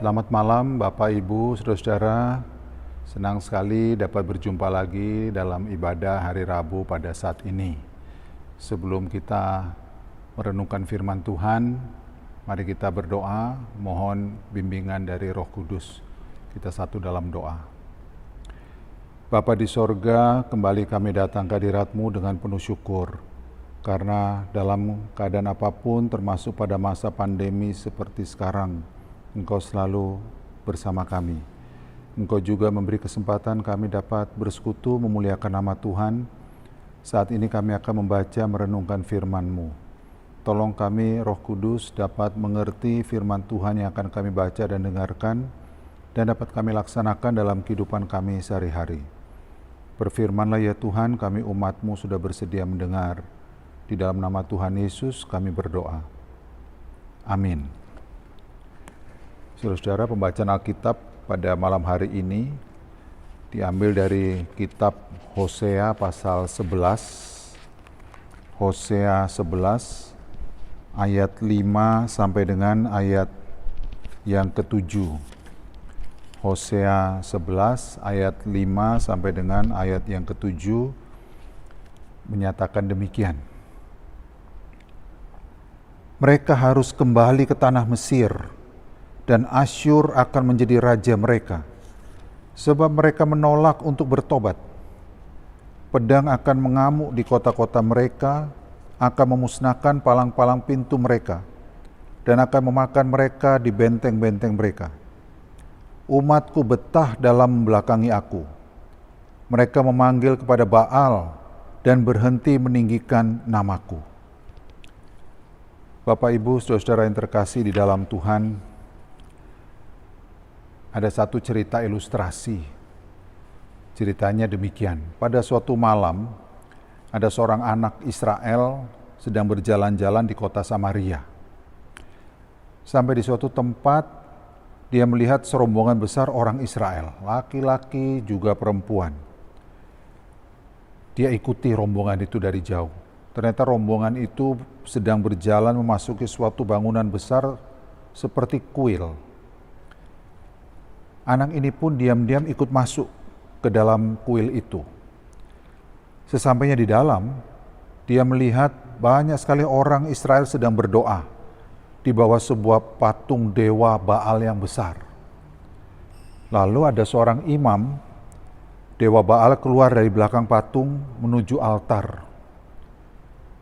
Selamat malam Bapak Ibu, Saudara-saudara. Senang sekali dapat berjumpa lagi dalam ibadah hari Rabu pada saat ini. Sebelum kita merenungkan firman Tuhan, mari kita berdoa, mohon bimbingan dari Roh Kudus. Kita satu dalam doa. Bapa di sorga, kembali kami datang ke hadirat-Mu dengan penuh syukur. Karena dalam keadaan apapun, termasuk pada masa pandemi seperti sekarang, Engkau selalu bersama kami. Engkau juga memberi kesempatan kami dapat bersekutu memuliakan nama Tuhan. Saat ini kami akan membaca merenungkan firman-Mu. Tolong kami Roh Kudus dapat mengerti firman Tuhan yang akan kami baca dan dengarkan, dan dapat kami laksanakan dalam kehidupan kami sehari-hari. Berfirmanlah ya Tuhan, kami umat-Mu sudah bersedia mendengar. Di dalam nama Tuhan Yesus kami berdoa. Amin. Saudara-saudara, pembacaan Alkitab pada malam hari ini diambil dari kitab Hosea pasal 11. Hosea 11 ayat 5 sampai dengan ayat yang ke-7. Hosea 11 ayat 5 sampai dengan ayat yang ke-7 menyatakan demikian. Mereka harus kembali ke tanah Mesir, dan Asyur akan menjadi raja mereka, sebab mereka menolak untuk bertobat. Pedang akan mengamuk di kota-kota mereka, akan memusnahkan palang-palang pintu mereka, dan akan memakan mereka di benteng-benteng mereka. Umatku betah dalam membelakangi aku. Mereka memanggil kepada Baal dan berhenti meninggikan namaku. Bapak, Ibu, saudara-saudara yang terkasih di dalam Tuhan, ada satu cerita ilustrasi. Ceritanya demikian. Pada suatu malam, ada seorang anak Israel sedang berjalan-jalan di kota Samaria. Sampai di suatu tempat, dia melihat serombongan besar orang Israel, laki-laki juga perempuan. Dia ikuti rombongan itu dari jauh. Ternyata rombongan itu sedang berjalan memasuki suatu bangunan besar seperti kuil. Anak ini pun diam-diam ikut masuk ke dalam kuil itu. Sesampainya di dalam, dia melihat banyak sekali orang Israel sedang berdoa di bawah sebuah patung dewa Baal yang besar. Lalu ada seorang imam, dewa Baal keluar dari belakang patung menuju altar.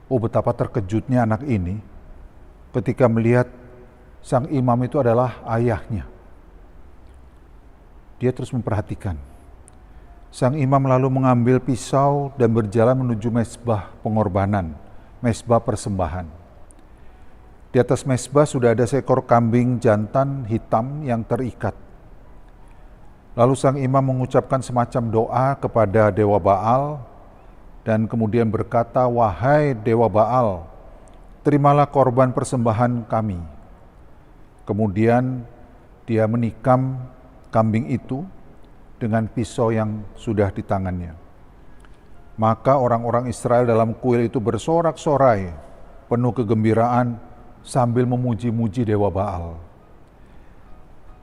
Oh, betapa terkejutnya anak ini ketika melihat sang imam itu adalah ayahnya. Dia terus memperhatikan. Sang imam lalu mengambil pisau dan berjalan menuju mezbah pengorbanan, mezbah persembahan. Di atas mezbah sudah ada seekor kambing jantan hitam yang terikat. Lalu sang imam mengucapkan semacam doa kepada dewa Baal dan kemudian berkata, "Wahai dewa Baal, terimalah korban persembahan kami." Kemudian dia menikam kambing itu dengan pisau yang sudah di tangannya. Maka orang-orang Israel dalam kuil itu bersorak-sorai, penuh kegembiraan sambil memuji-muji dewa Baal.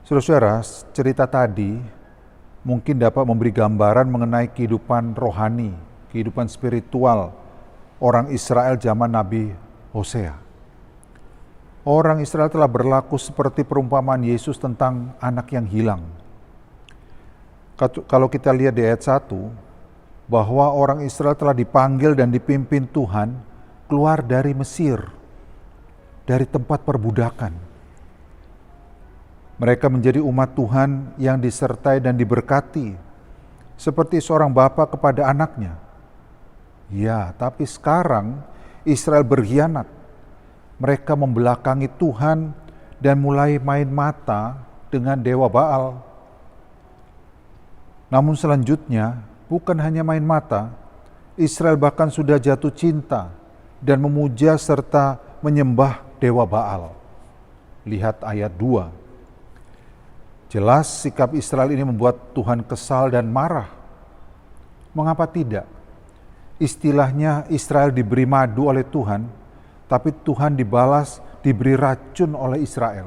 Saudara-saudara, cerita tadi mungkin dapat memberi gambaran mengenai kehidupan rohani, kehidupan spiritual orang Israel zaman Nabi Hosea. Orang Israel telah berlaku seperti perumpamaan Yesus tentang anak yang hilang. Kalau kita lihat di ayat 1, bahwa orang Israel telah dipanggil dan dipimpin Tuhan keluar dari Mesir, dari tempat perbudakan. Mereka menjadi umat Tuhan yang disertai dan diberkati, seperti seorang bapa kepada anaknya. Ya, tapi sekarang Israel berkhianat. Mereka membelakangi Tuhan dan mulai main mata dengan dewa Baal. Namun selanjutnya, bukan hanya main mata, Israel bahkan sudah jatuh cinta dan memuja serta menyembah dewa Baal. Lihat ayat 2. Jelas sikap Israel ini membuat Tuhan kesal dan marah. Mengapa tidak? Istilahnya Israel diberi madu oleh Tuhan, tapi Tuhan dibalas diberi racun oleh Israel.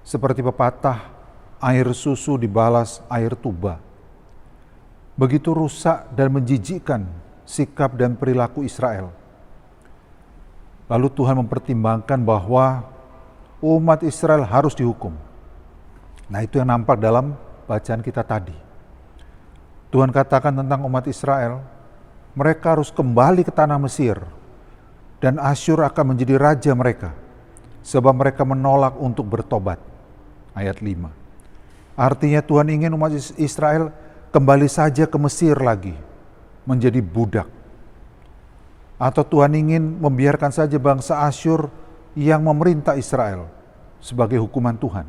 Seperti pepatah, air susu dibalas air tuba. Begitu rusak dan menjijikkan sikap dan perilaku Israel. Lalu Tuhan mempertimbangkan bahwa umat Israel harus dihukum. Nah, itu yang nampak dalam bacaan kita tadi. Tuhan katakan tentang umat Israel, mereka harus kembali ke tanah Mesir, dan Asyur akan menjadi raja mereka, sebab mereka menolak untuk bertobat. Ayat 5. Artinya Tuhan ingin umat Israel kembali saja ke Mesir lagi, menjadi budak. Atau Tuhan ingin membiarkan saja bangsa Asyur yang memerintah Israel sebagai hukuman Tuhan.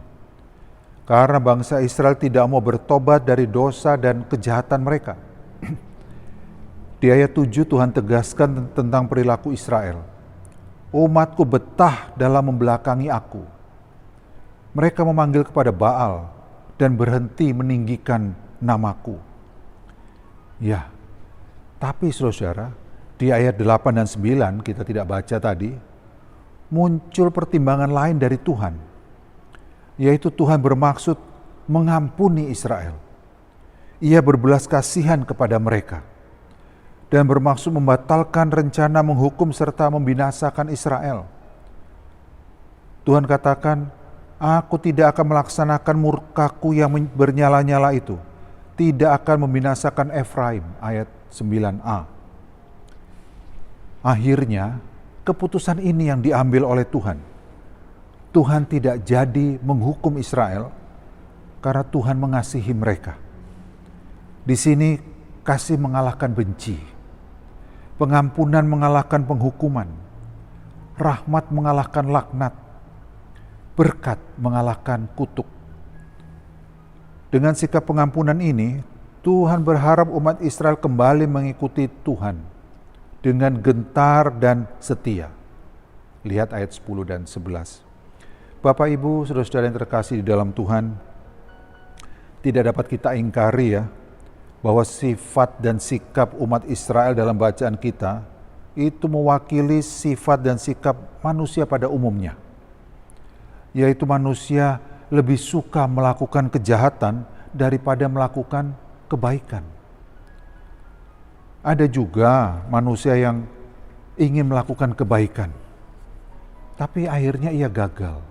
Karena bangsa Israel tidak mau bertobat dari dosa dan kejahatan mereka. Di ayat 7 Tuhan tegaskan tentang perilaku Israel. Umatku betah dalam membelakangi aku. Mereka memanggil kepada Baal dan berhenti meninggikan namaku. Ya, tapi saudara, di ayat 8 dan 9 kita tidak baca tadi, muncul pertimbangan lain dari Tuhan, yaitu Tuhan bermaksud mengampuni Israel. Ia berbelas kasihan kepada mereka dan bermaksud membatalkan rencana menghukum serta membinasakan Israel. Tuhan katakan, aku tidak akan melaksanakan murkaku yang bernyala-nyala itu, tidak akan membinasakan Efraim. Ayat 9a. Akhirnya, keputusan ini yang diambil oleh Tuhan. Tuhan tidak jadi menghukum Israel karena Tuhan mengasihi mereka. Di sini kasih mengalahkan benci, pengampunan mengalahkan penghukuman, rahmat mengalahkan laknat, berkat mengalahkan kutuk. Dengan sikap pengampunan ini, Tuhan berharap umat Israel kembali mengikuti Tuhan dengan gentar dan setia. Lihat ayat 10 dan 11. Bapak, Ibu, saudara-saudara yang terkasih di dalam Tuhan, tidak dapat kita ingkari ya, bahwa sifat dan sikap umat Israel dalam bacaan kita itu mewakili sifat dan sikap manusia pada umumnya. Yaitu manusia lebih suka melakukan kejahatan daripada melakukan kebaikan. Ada juga manusia yang ingin melakukan kebaikan, tapi akhirnya ia gagal.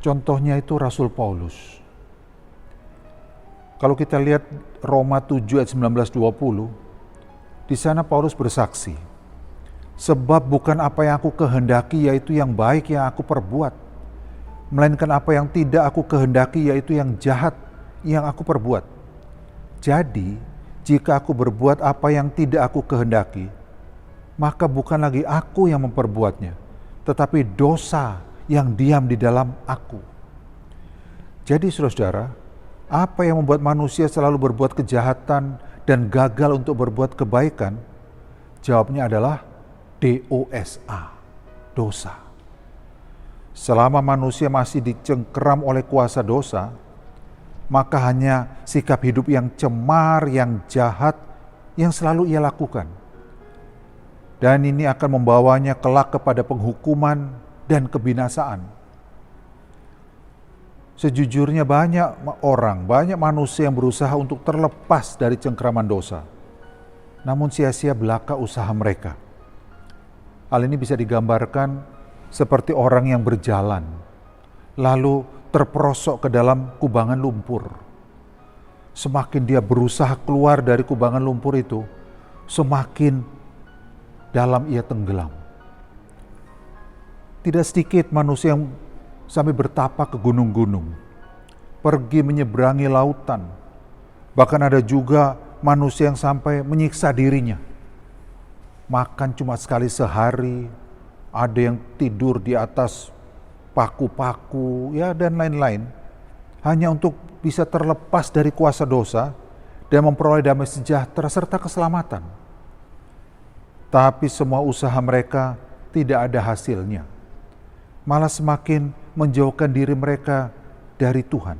Contohnya itu Rasul Paulus. Kalau kita lihat Roma 7 ayat 19-20, di sana Paulus bersaksi, sebab bukan apa yang aku kehendaki yaitu yang baik yang aku perbuat, melainkan apa yang tidak aku kehendaki yaitu yang jahat yang aku perbuat. Jadi, jika aku berbuat apa yang tidak aku kehendaki, maka bukan lagi aku yang memperbuatnya, tetapi dosa yang diam di dalam aku. Jadi saudara-saudara, apa yang membuat manusia selalu berbuat kejahatan dan gagal untuk berbuat kebaikan? Jawabnya adalah dosa, dosa. Selama manusia masih dicengkeram oleh kuasa dosa, maka hanya sikap hidup yang cemar, yang jahat, yang selalu ia lakukan. Dan ini akan membawanya kelak kepada penghukuman dan kebinasaan. Sejujurnya banyak orang, banyak manusia yang berusaha untuk terlepas dari cengkeraman dosa. Namun sia-sia belaka usaha mereka. Hal ini bisa digambarkan seperti orang yang berjalan, lalu terperosok ke dalam kubangan lumpur. Semakin dia berusaha keluar dari kubangan lumpur itu, semakin dalam ia tenggelam. Tidak sedikit manusia yang sampai bertapak ke gunung-gunung, pergi menyeberangi lautan. Bahkan ada juga manusia yang sampai menyiksa dirinya. Makan cuma sekali sehari, ada yang tidur di atas paku-paku, ya dan lain-lain. Hanya untuk bisa terlepas dari kuasa dosa dan memperoleh damai sejahtera serta keselamatan. Tapi semua usaha mereka tidak ada hasilnya. Malah semakin menjauhkan diri mereka dari Tuhan.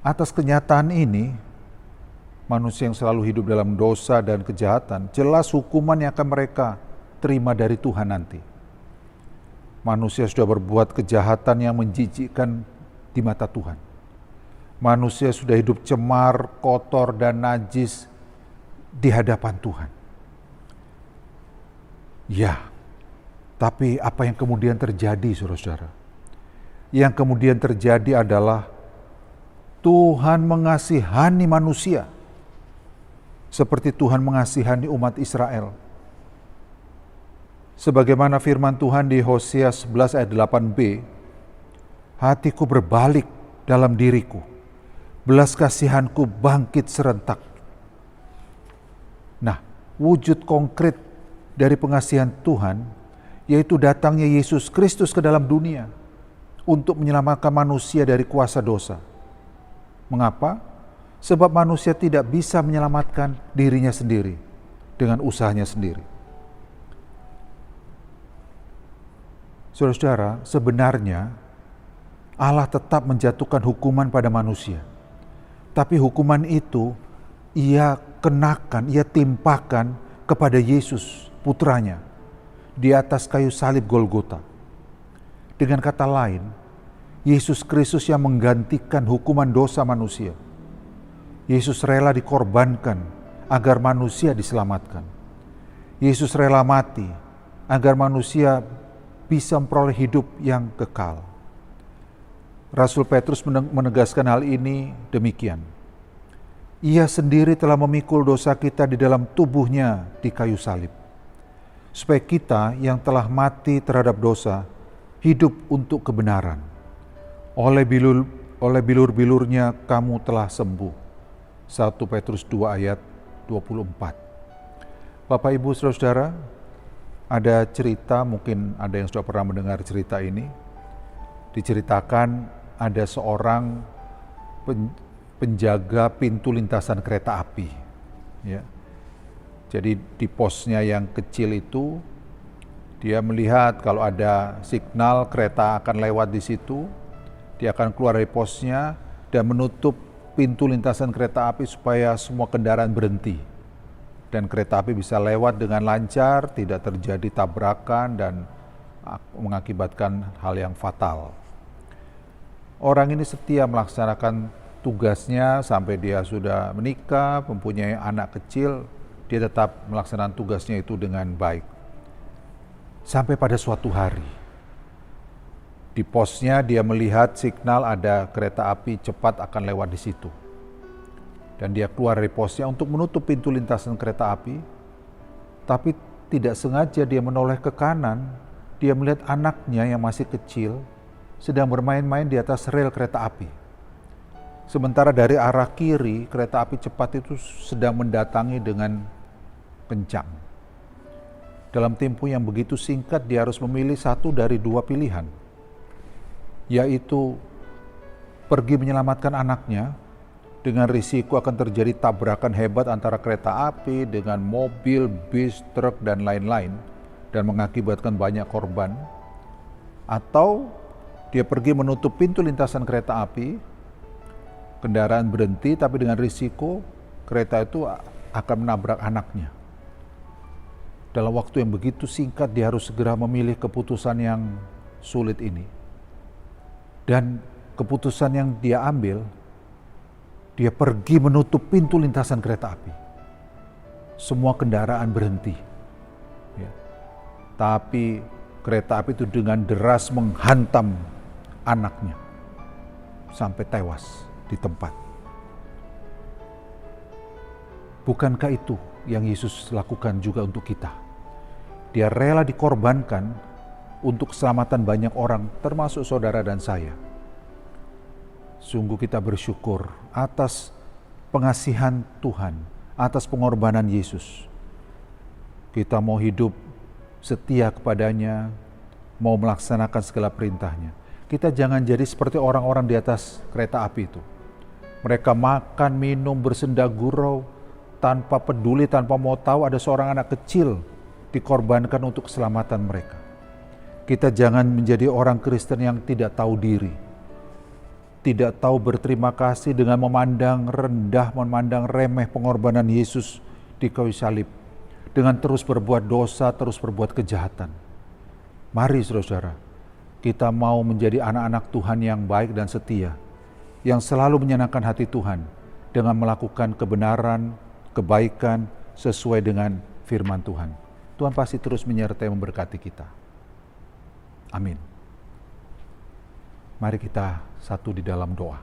Atas kenyataan ini, manusia yang selalu hidup dalam dosa dan kejahatan, jelas hukuman yang akan mereka terima dari Tuhan nanti. Manusia sudah berbuat kejahatan yang menjijikkan di mata Tuhan. Manusia sudah hidup cemar, kotor, dan najis di hadapan Tuhan. Ya, tapi apa yang kemudian terjadi, saudara-saudara? Yang kemudian terjadi adalah Tuhan mengasihani manusia seperti Tuhan mengasihani umat Israel. Sebagaimana firman Tuhan di Hosea 11 ayat 8b, hatiku berbalik dalam diriku, belas kasihanku bangkit serentak. Nah, wujud konkret dari pengasihan Tuhan, yaitu datangnya Yesus Kristus ke dalam dunia untuk menyelamatkan manusia dari kuasa dosa. Mengapa? Sebab manusia tidak bisa menyelamatkan dirinya sendiri dengan usahanya sendiri. Saudara-saudara, sebenarnya Allah tetap menjatuhkan hukuman pada manusia. Tapi hukuman itu ia kenakan, ia timpakan kepada Yesus, putranya, di atas kayu salib Golgota. Dengan kata lain, Yesus Kristus yang menggantikan hukuman dosa manusia. Yesus rela dikorbankan agar manusia diselamatkan. Yesus rela mati agar manusia bisa memperoleh hidup yang kekal. Rasul Petrus menegaskan hal ini demikian. Ia sendiri telah memikul dosa kita di dalam tubuhnya di kayu salib, supaya kita yang telah mati terhadap dosa hidup untuk kebenaran. Oleh bilur-bilurnya kamu telah sembuh. 1 Petrus 2 ayat 24. Bapak, Ibu, Saudara-saudara, ada cerita, mungkin ada yang sudah pernah mendengar cerita ini. Diceritakan ada seorang penjaga pintu lintasan kereta api. Ya. Jadi di posnya yang kecil itu, dia melihat kalau ada signal kereta akan lewat di situ, dia akan keluar dari posnya dan menutup pintu lintasan kereta api supaya semua kendaraan berhenti. Dan kereta api bisa lewat dengan lancar, tidak terjadi tabrakan dan mengakibatkan hal yang fatal. Orang ini setia melaksanakan tugasnya sampai dia sudah menikah, mempunyai anak kecil, dia tetap melaksanakan tugasnya itu dengan baik. Sampai pada suatu hari, di posnya dia melihat signal ada kereta api cepat akan lewat di situ. Dan dia keluar dari posnya untuk menutup pintu lintasan kereta api, tapi tidak sengaja dia menoleh ke kanan, dia melihat anaknya yang masih kecil sedang bermain-main di atas rel kereta api. Sementara dari arah kiri, kereta api cepat itu sedang mendatangi dengan kencang. Dalam tempo yang begitu singkat, dia harus memilih satu dari dua pilihan, yaitu pergi menyelamatkan anaknya, dengan risiko akan terjadi tabrakan hebat antara kereta api dengan mobil, bis, truk, dan lain-lain, dan mengakibatkan banyak korban. Atau dia pergi menutup pintu lintasan kereta api, kendaraan berhenti, tapi dengan risiko kereta itu akan menabrak anaknya. Dalam waktu yang begitu singkat, dia harus segera memilih keputusan yang sulit ini. Dan keputusan yang dia ambil, dia pergi menutup pintu lintasan kereta api. Semua kendaraan berhenti. Ya. Tapi kereta api itu dengan deras menghantam anaknya sampai tewas di tempat. Bukankah itu yang Yesus lakukan juga untuk kita? Dia rela dikorbankan untuk keselamatan banyak orang, termasuk saudara dan saya. Sungguh kita bersyukur atas pengasihan Tuhan, atas pengorbanan Yesus. Kita mau hidup setia kepadanya, mau melaksanakan segala perintahnya. Kita jangan jadi seperti orang-orang di atas kereta api itu. Mereka makan, minum, bersenda gurau, tanpa peduli, tanpa mau tahu ada seorang anak kecil dikorbankan untuk keselamatan mereka. Kita jangan menjadi orang Kristen yang tidak tahu diri, tidak tahu berterima kasih dengan memandang rendah, memandang remeh pengorbanan Yesus di kayu salib, dengan terus berbuat dosa, terus berbuat kejahatan. Mari saudara, Kita mau menjadi anak-anak Tuhan yang baik dan setia, yang selalu menyenangkan hati Tuhan dengan melakukan kebenaran, kebaikan sesuai dengan firman Tuhan. Tuhan pasti terus menyertai memberkati kita. Amin. Mari kita satu di dalam doa.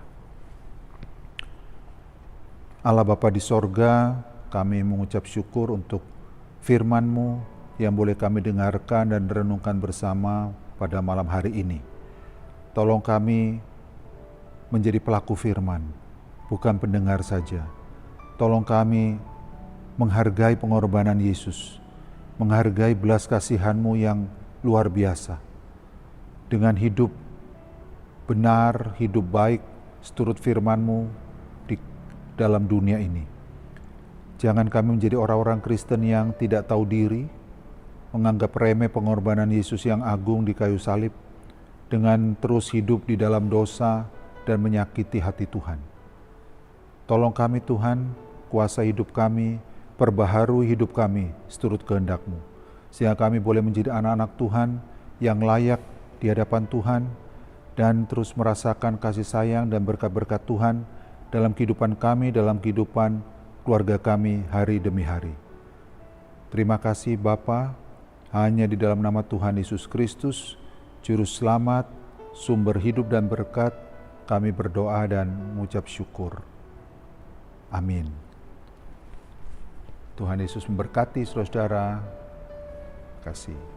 Allah Bapa di sorga, kami mengucap syukur untuk firman-Mu yang boleh kami dengarkan dan renungkan bersama pada malam hari ini. Tolong kami menjadi pelaku firman, bukan pendengar saja. Tolong kami menghargai pengorbanan Yesus, menghargai belas kasihan-Mu yang luar biasa. Dengan hidup benar, hidup baik, seturut firman-Mu di dalam dunia ini. Jangan kami menjadi orang-orang Kristen yang tidak tahu diri, menganggap remeh pengorbanan Yesus yang agung di kayu salib, dengan terus hidup di dalam dosa dan menyakiti hati Tuhan. Tolong kami Tuhan, kuasai hidup kami, perbaharui hidup kami seturut kehendak-Mu, sehingga kami boleh menjadi anak-anak Tuhan yang layak di hadapan Tuhan, dan terus merasakan kasih sayang dan berkat-berkat Tuhan dalam kehidupan kami, dalam kehidupan keluarga kami hari demi hari. Terima kasih Bapa, hanya di dalam nama Tuhan Yesus Kristus, Juru Selamat, sumber hidup dan berkat, kami berdoa dan mengucap syukur. Amin. Tuhan Yesus memberkati saudara-saudara. Terima kasih.